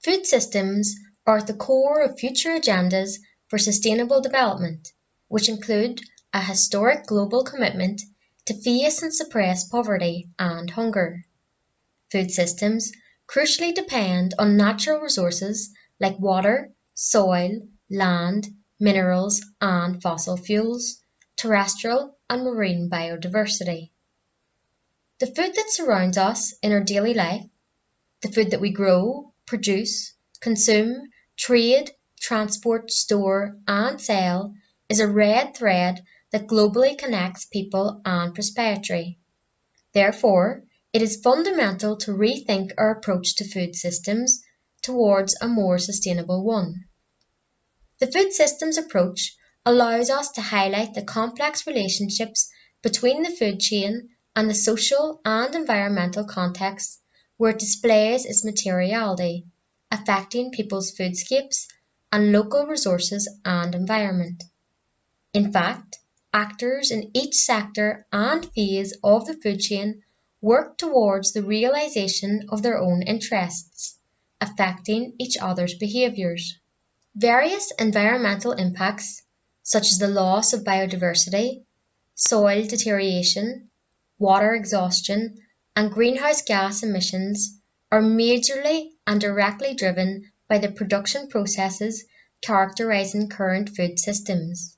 Food systems are at the core of future agendas for sustainable development, which include a historic global commitment to face and suppress poverty and hunger. Food systems crucially depend on natural resources like water, soil, land, minerals and fossil fuels, terrestrial and marine biodiversity. The food that surrounds us in our daily life, the food that we grow, produce, consume, trade, transport, store and sell is a red thread that globally connects people and prosperity. Therefore, it is fundamental to rethink our approach to food systems towards a more sustainable one. The food systems approach allows us to highlight the complex relationships between the food chain and the social and environmental contexts where it displays its materiality, affecting people's foodscapes and local resources and environment. In fact, actors in each sector and phase of the food chain work towards the realisation of their own interests, affecting each other's behaviours. Various environmental impacts, such as the loss of biodiversity, soil deterioration, water exhaustion, and greenhouse gas emissions, are majorly and directly driven by the production processes characterising current food systems.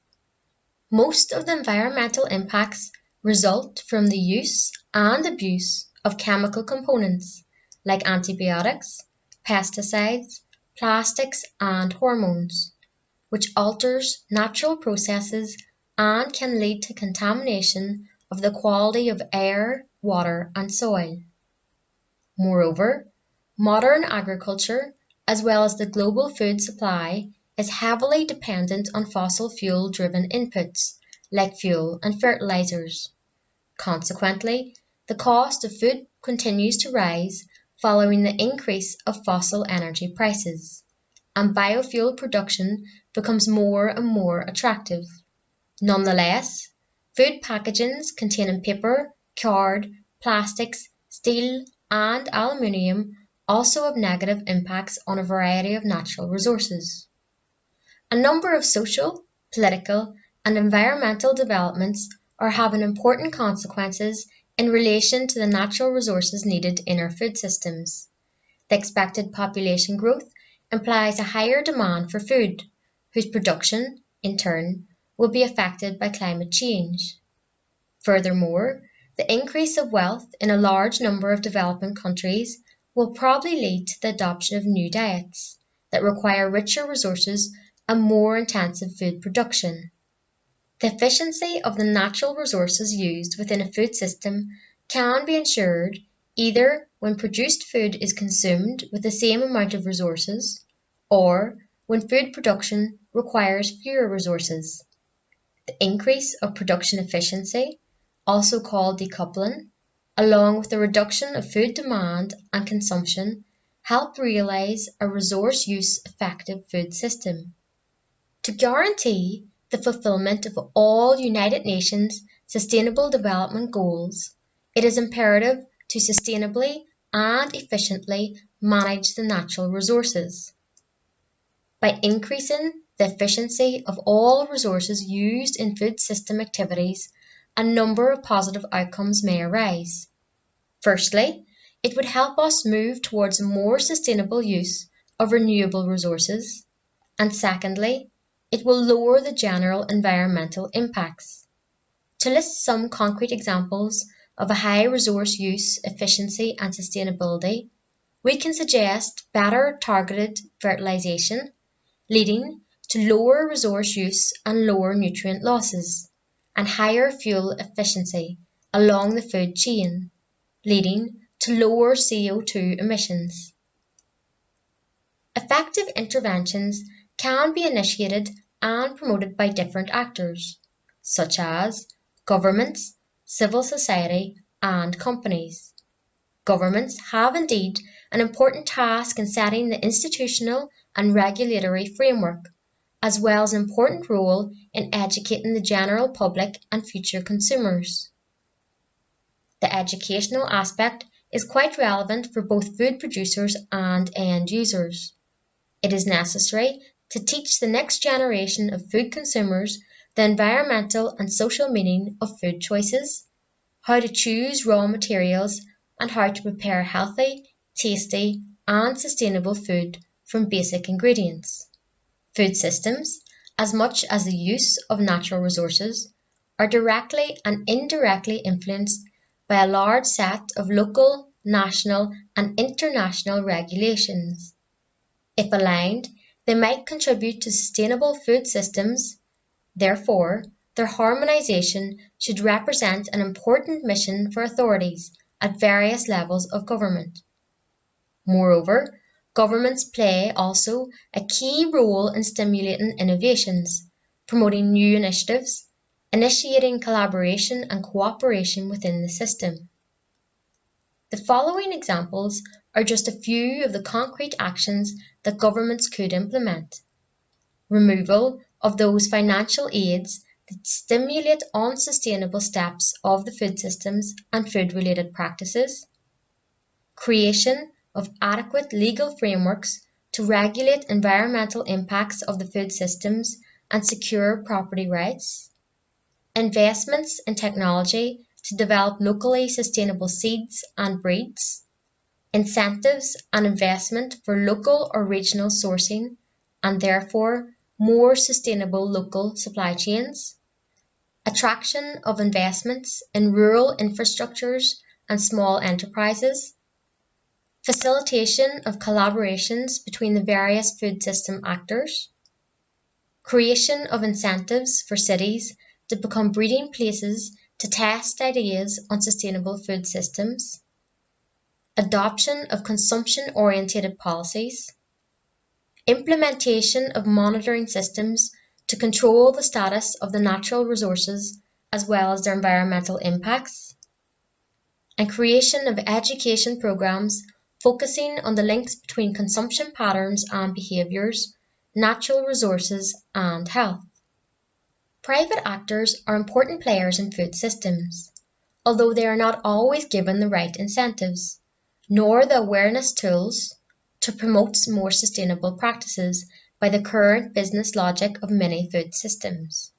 Most of the environmental impacts result from the use and abuse of chemical components like antibiotics, pesticides, plastics and hormones, which alters natural processes and can lead to contamination of the quality of air, water and soil. Moreover, modern agriculture, as well as the global food supply, is heavily dependent on fossil fuel-driven inputs like fuel and fertilizers. Consequently, the cost of food continues to rise following the increase of fossil energy prices, and biofuel production becomes more and more attractive. Nonetheless, food packagings containing paper, card, plastics, steel and aluminium also have negative impacts on a variety of natural resources. A number of social, political and environmental developments are having important consequences in relation to the natural resources needed in our food systems. The expected population growth implies a higher demand for food, whose production, in turn, will be affected by climate change. Furthermore, the increase of wealth in a large number of developing countries will probably lead to the adoption of new diets that require richer resources and more intensive food production. The efficiency of the natural resources used within a food system can be ensured either when produced food is consumed with the same amount of resources, or when food production requires fewer resources. The increase of production efficiency, also called decoupling, along with the reduction of food demand and consumption, help realise a resource use effective food system. To guarantee the fulfilment of all United Nations Sustainable Development Goals, it is imperative to sustainably and efficiently manage the natural resources. By increasing the efficiency of all resources used in food system activities, a number of positive outcomes may arise. Firstly, it would help us move towards a more sustainable use of renewable resources, and secondly, it will lower the general environmental impacts. To list some concrete examples of a high resource use, efficiency and sustainability, we can suggest better targeted fertilisation, leading to lower resource use and lower nutrient losses, and higher fuel efficiency along the food chain, leading to lower CO2 emissions. Effective interventions can be initiated and promoted by different actors, such as governments, civil society and companies. Governments have indeed an important task in setting the institutional and regulatory framework, as well as an important role in educating the general public and future consumers. The educational aspect is quite relevant for both food producers and end users. It is necessary to teach the next generation of food consumers the environmental and social meaning of food choices, how to choose raw materials, and how to prepare healthy, tasty, and sustainable food from basic ingredients. Food systems, as much as the use of natural resources, are directly and indirectly influenced by a large set of local, national, and international regulations. If aligned, they might contribute to sustainable food systems. Therefore, their harmonisation should represent an important mission for authorities at various levels of government. Moreover, governments play also a key role in stimulating innovations, promoting new initiatives, initiating collaboration and cooperation within the system. The following examples are just a few of the concrete actions that governments could implement. Removal of those financial aids that stimulate unsustainable steps of the food systems and food-related practices. Creation of adequate legal frameworks to regulate environmental impacts of the food systems and secure property rights. Investments in technology to develop locally sustainable seeds and breeds. Incentives and investment for local or regional sourcing, and therefore more sustainable local supply chains. Attraction of investments in rural infrastructures and small enterprises. Facilitation of collaborations between the various food system actors. Creation of incentives for cities to become breeding places to test ideas on sustainable food systems. Adoption of consumption-oriented policies. Implementation of monitoring systems to control the status of the natural resources as well as their environmental impacts. And creation of education programs focusing on the links between consumption patterns and behaviours, natural resources and health. Private actors are important players in food systems, although they are not always given the right incentives, nor the awareness tools to promote more sustainable practices by the current business logic of many food systems.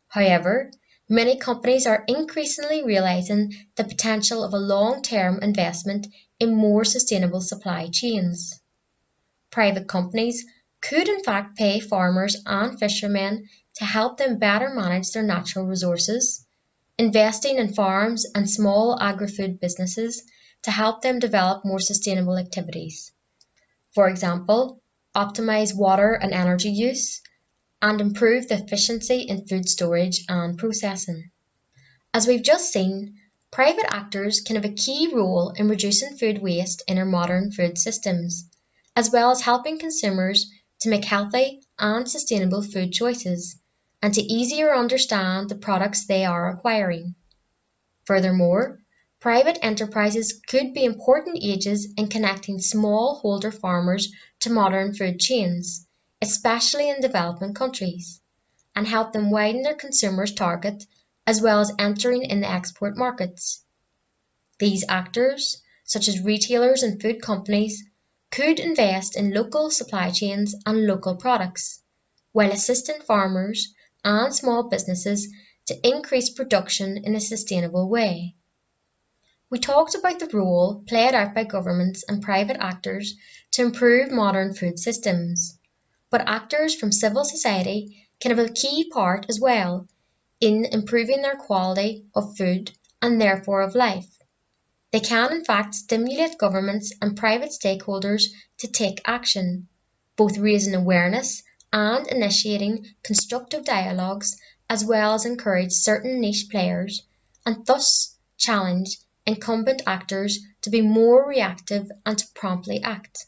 However, many companies are increasingly realizing the potential of a long-term investment in more sustainable supply chains. Private companies could in fact pay farmers and fishermen to help them better manage their natural resources, investing in farms and small agri-food businesses to help them develop more sustainable activities. For example, optimize water and energy use, and improve the efficiency in food storage and processing. As we've just seen, private actors can have a key role in reducing food waste in our modern food systems, as well as helping consumers to make healthy and sustainable food choices, and to easier understand the products they are acquiring. Furthermore, private enterprises could be important agents in connecting smallholder farmers to modern food chains, especially in developing countries, and help them widen their consumers' target as well as entering in the export markets. These actors, such as retailers and food companies, could invest in local supply chains and local products, while assisting farmers and small businesses to increase production in a sustainable way. We talked about the role played out by governments and private actors to improve modern food systems, but actors from civil society can have a key part as well in improving their quality of food and therefore of life. They can in fact stimulate governments and private stakeholders to take action, both raising awareness and initiating constructive dialogues, as well as encourage certain niche players and thus challenge incumbent actors to be more reactive and to promptly act.